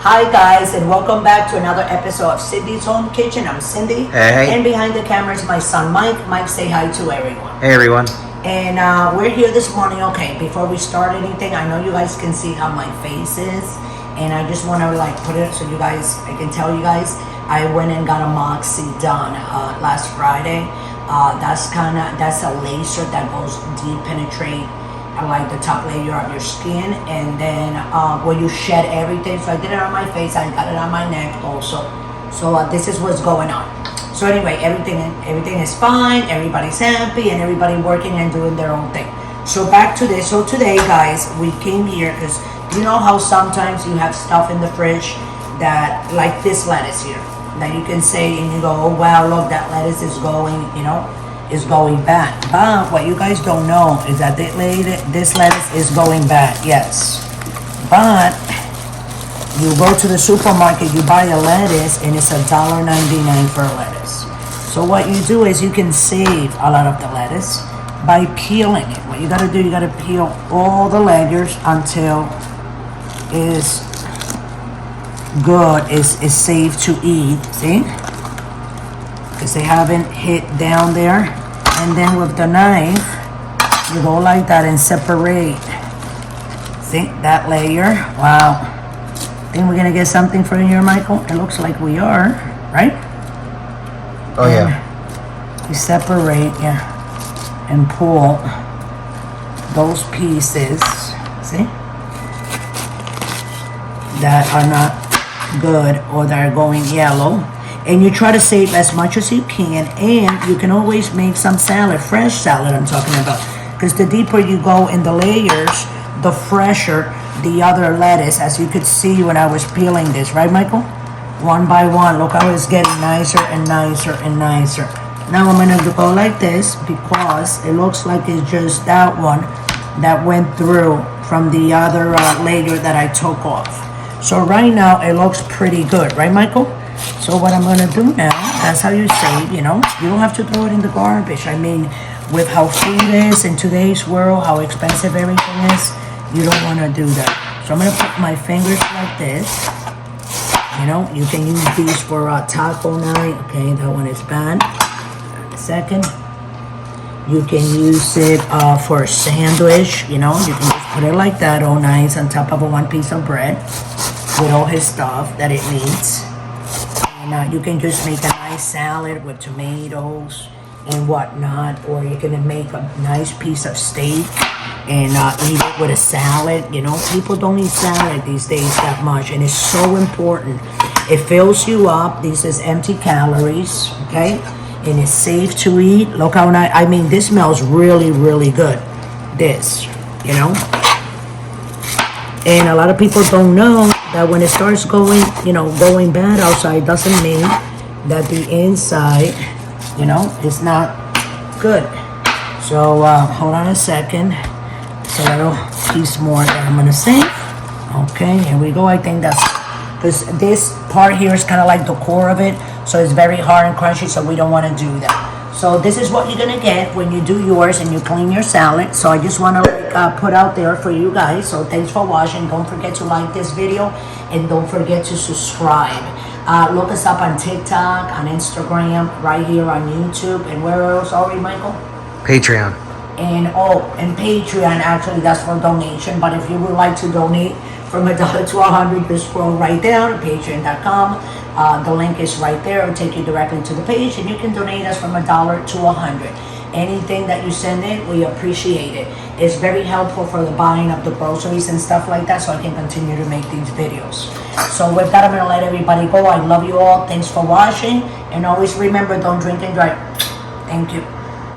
Hi guys, and welcome back to another episode of Cindy's Home Kitchen. I'm Cindy. Hey. And behind the camera is my son Mike. Mike, say hi to everyone. Hey everyone. And we're here this morning. Okay, before we start anything, I know you guys can see how my face is, and I just want to put it so I can tell you guys, I went and got a Moxie done last Friday. That's a laser that goes deep, penetrate like the top layer of your skin, and then where you shed everything. So I did it on my face, I got it on my neck also. So this is what's going on. So anyway, everything is fine, everybody's happy, and everybody working and doing their own thing. So back to this. So today, guys, we came here because you know how sometimes you have stuff in the fridge that, like this lettuce here, that you can say and you go, oh wow, look, that lettuce is going, is going bad. But what you guys don't know is that this lettuce is going bad, yes. But you go to the supermarket, you buy a lettuce, and it's $1.99 for a lettuce. So what you do is you can save a lot of the lettuce by peeling it. What you gotta do, you gotta peel all the layers until it's good, is safe to eat, see? Because they haven't hit down there. And then with the knife, you go like that and separate. See that layer? Wow. Think we're gonna get something from here, Michael? It looks like we are, right? Oh and yeah. You separate, and pull those pieces, see? That are not good or that are going yellow. And you try to save as much as you can, and you can always make some salad, fresh salad I'm talking about, because the deeper you go in the layers, the fresher the other lettuce, as you could see when I was peeling this, right Michael? One by one, look how it's getting nicer and nicer and nicer. Now I'm gonna go like this because it looks like it's just that one that went through from the other layer that I took off. So right now it looks pretty good, right Michael? So what I'm gonna do now, that's how you save, you don't have to throw it in the garbage. I mean, with how food is in today's world, how expensive everything is, you don't wanna do that. So I'm gonna put my fingers like this. You can use these for a taco night. Okay, that one is bad. Second, you can use it for a sandwich, you can just put it like that, all nice, on top of one piece of bread with all his stuff that it needs. And you can just make a nice salad with tomatoes and whatnot, or you can make a nice piece of steak and eat it with a salad. People don't eat salad these days that much, and it's so important. It fills you up. This is empty calories, okay? And it's safe to eat. Look how nice. I mean, this smells really, really good. This, And a lot of people don't know that when it starts going bad outside, doesn't mean that the inside, is not good. So hold on a second. It's a little piece more that I'm gonna save. Okay, here we go. I think that's because this part here is kind of like the core of it, so it's very hard and crunchy. So we don't want to do that. So this is what you're gonna get when you do yours and you clean your salad. So I just want to put out there for you guys. So thanks for watching. Don't forget to like this video, and don't forget to subscribe. Look us up on TikTok, on Instagram, right here on YouTube, and where else are we, Michael? Patreon. And Patreon. Actually, that's for donation. But if you would like to donate from $1 to $100, just scroll right down, patreon.com. The link is right there. It'll take you directly to the page, and you can donate us from $1 to $100. Anything that you send in, we appreciate it. It's very helpful for the buying of the groceries and stuff like that, so I can continue to make these videos. So with that, I'm gonna let everybody go. I love you all. Thanks for watching, and always remember, don't drink and drive. Thank you.